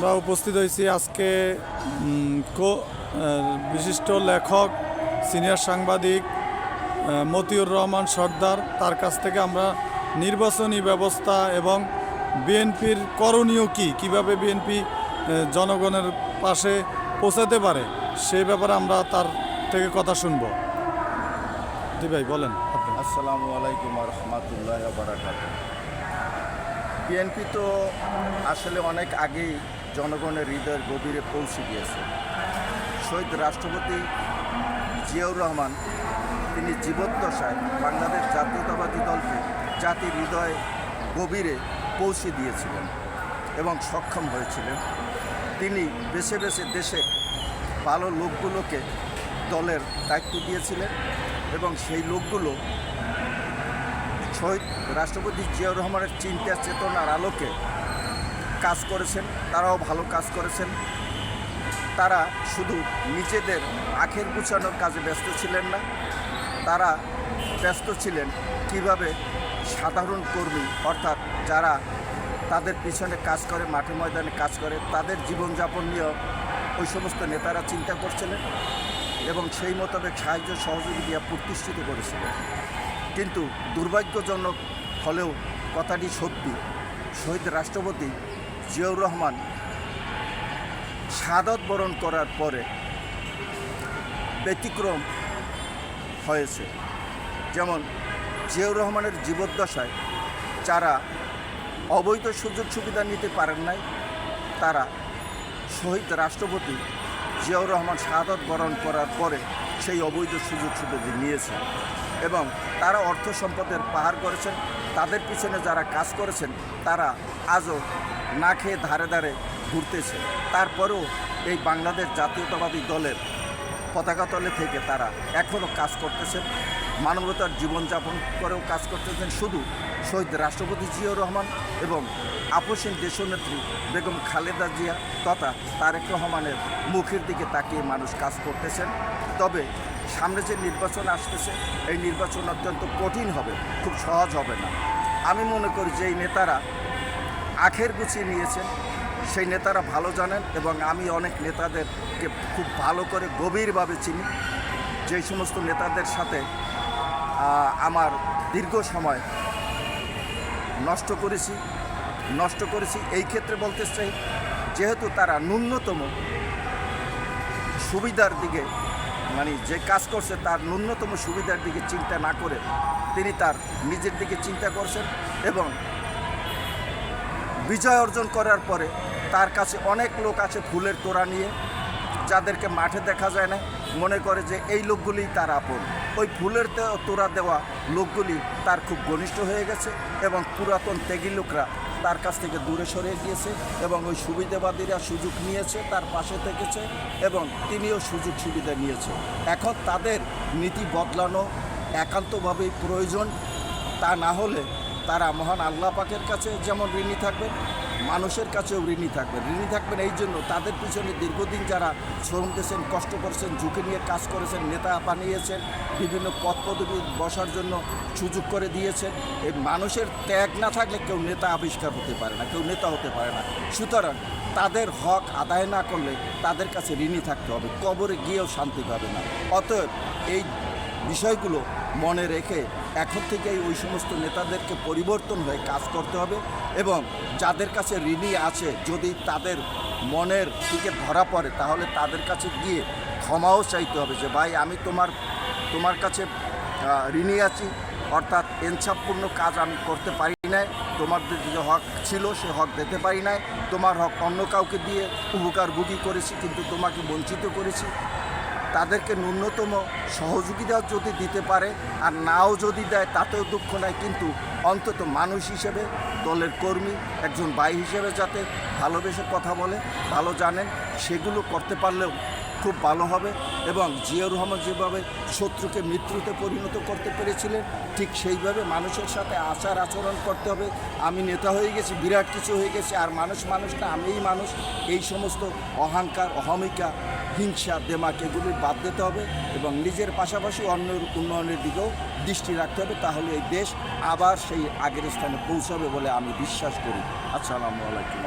আমরা উপস্থিত হয়েছি আজকে বিশিষ্ট লেখক সিনিয়র সাংবাদিক মতিউর রহমান সর্দার, তার কাছ থেকে আমরা নির্বাচনী ব্যবস্থা এবং বিএনপির করণীয় কীভাবে বিএনপি জনগণের পাশে পৌঁছাতে পারে সেই ব্যাপারে আমরা তার থেকে কথা শুনব। জি ভাই বলেন। আসসালামু আলাইকুম রহমতুল্লাহ বারাকাতুহু। বিএনপি তো আসলে অনেক আগেই জনগণের হৃদয়ের গভীরে পৌঁছে গিয়েছে। শহীদ রাষ্ট্রপতি জিয়াউর রহমান তিনি জীবদ্দশায় বাংলাদেশ জাতীয়তাবাদী দলকে জাতির হৃদয়ে গভীরে পৌঁছে দিয়েছিলেন এবং সক্ষম হয়েছিলেন। তিনি বেছে বেছে দেশে ভালো লোকগুলোকে দলের দায়িত্ব দিয়েছিলেন এবং সেই লোকগুলো শহীদ রাষ্ট্রপতি জিয়াউর রহমানের চিন্তা চেতনার আলোকে কাজ করেছেন। তারাও ভালো কাজ করেছেন। তারা শুধু নিজেদের আখের গুছানোর কাজে ব্যস্ত ছিলেন না, তারা ব্যস্ত ছিলেন কিভাবে সাধারণ কর্মী অর্থাৎ যারা তাদের পিছনে কাজ করে, মাঠে ময়দানে কাজ করে, তাদের জীবনযাপন নিয়েও ওই সমস্ত নেতারা চিন্তা করছিলেন এবং সেই মোতাবেক সাহায্য সহযোগিতা প্রতিষ্ঠিত করেছিলেন। কিন্তু দুর্ভাগ্যজনক হলেও কথাটি সত্যি, শহীদ রাষ্ট্রপতি জিয়াউর রহমান শাহাদাত বরণ করার পরে ব্যতিক্রম হয়েছে। যেমন জিয়াউর রহমানের জীবদ্দশায় যারা অবৈধ সুযোগ সুবিধা নিতে পারেন নাই, তারা শহীদ রাষ্ট্রপতি জিয়াউর রহমান শাহাদাত বরণ করার পরে সেই অবৈধ সুযোগ সুবিধা নিয়েছেন এবং তারা অর্থ সম্পদের পাহাড় করেছেন। তাদের পিছনে যারা কাজ করেছেন তারা আজও না খেয়ে ধারে ধারে ঘুরতেছে। তারপরেও এই বাংলাদেশ জাতীয়তাবাদী দলের পতাকা তলে থেকে তারা এখনও কাজ করতেছেন, মানবতার জীবনযাপন করেও কাজ করতেছেন। শুধু শহীদ রাষ্ট্রপতি জিয়াউর রহমান এবং আপসীন দেশনেত্রী বেগম খালেদা জিয়া তথা তারেক রহমানের মুখের দিকে তাকিয়ে মানুষ কাজ করতেছেন। তবে সামনে যে নির্বাচন আসতেছে, এই নির্বাচন অত্যন্ত কঠিন হবে, খুব সহজ হবে না। আমি মনে করি যে এই নেতারা আখের গুছিয়ে নিয়েছেন, সেই নেতারা ভালো জানেন এবং আমি অনেক নেতাদেরকে খুব ভালো করে গভীরভাবে চিনি। যেই সমস্ত নেতাদের সাথে আমার দীর্ঘ সময় নষ্ট করেছি এই ক্ষেত্রে বলতে চাই, যেহেতু তারা ন্যূনতম সুবিধার দিকে মানে যে কাজ করছে তার ন্যূনতম সুবিধার দিকে চিন্তা না করে তিনি তার নিজের দিকে চিন্তা করছেন এবং বিজয় অর্জন করার পরে তার কাছে অনেক লোক আছে ফুলের তোড়া নিয়ে, যাদেরকে মাঠে দেখা যায় না, মনে করে যে এই লোকগুলিই তার আপন। ওই ফুলের তোড়া দেওয়া লোকগুলি তার খুব ঘনিষ্ঠ হয়ে গেছে এবং পুরাতন ত্যাগী লোকরা তার কাছ থেকে দূরে সরে গিয়েছে এবং ওই সুবিধাবাদীরা সুযোগ নিয়েছে, তার পাশে থেকেছে এবং তিনিও সুযোগ সুবিধা নিয়েছে। এখন তাদের নীতি বদলানো একান্তভাবেই প্রয়োজন। তা না হলে তারা মহান আল্লাহ পাকের কাছে যেমন ঋণী থাকবেন, মানুষের কাছেও ঋণী থাকবেন। এই জন্য তাদের পিছনে দীর্ঘদিন যারা শ্রম দিয়েছেন, কষ্ট করেছেন, ঝুঁকি নিয়ে কাজ করেছেন, নেতা বানিয়েছেন, বিভিন্ন পদ পদবি বসার জন্য সুযোগ করে দিয়েছেন। এই মানুষের ত্যাগ না থাকলে কেউ নেতা আবিষ্কার হতে পারে না, কেউ নেতা হতে পারে না। সুতরাং তাদের হক আদায় না করলে তাদের কাছে ঋণী থাকতে হবে, কবরে গিয়েও শান্তি পাবে না। অতএব এই বিষয়গুলো মনে রেখে এখন থেকেই ওই সমস্ত নেতাদেরকে পরিবর্তন হয়ে কাজ করতে হবে এবং যাদের কাছে ঋণী আছে যদি তাদের মনের দিকে ধরা পড়ে তাহলে তাদের কাছে গিয়ে ক্ষমাও চাইতে হবে যে ভাই আমি তোমার কাছে ঋণী আছি, অর্থাৎ ইনসাফপূর্ণ কাজ আমি করতে পারি নাই, তোমার যে হক ছিল সে হক দিতে পারি নাই, তোমার হক অন্য কাউকে দিয়ে উপকারভোগী করেছি কিন্তু তোমাকে বঞ্চিত করেছি। তাদেরকে ন্যূনতম সহযোগিতা যদি দিতে পারে আর নাও যদি দেয় তাতেও দুঃখ নাই, কিন্তু অন্তত মানুষ হিসেবে দলের কর্মী একজন ভাই হিসেবে যাতে ভালোবেসে কথা বলে, ভালো জানেন, সেগুলো করতে পারলেও খুব ভালো হবে। এবং জিয়াউর রহমান যেভাবে শত্রুকে মিত্রতে পরিণত করতে পেরেছিলেন ঠিক সেইভাবে মানুষের সাথে আচার আচরণ করতে হবে। আমি নেতা হয়ে গেছি, বিরাট কিছু হয়ে গেছে, আর মানুষ না, আমিই মানুষ, এই সমস্ত অহংকার, অহমিকা, হিংসা, দেমাক এগুলি বাদ দিতে হবে এবং নিজের পাশাপাশি অন্যের উন্নয়নের দিকেও দৃষ্টি রাখতে হবে। তাহলে এই দেশ আবার সেই আগের স্থানে পৌঁছাবে বলে আমি বিশ্বাস করি। আসসালামু আলাইকুম।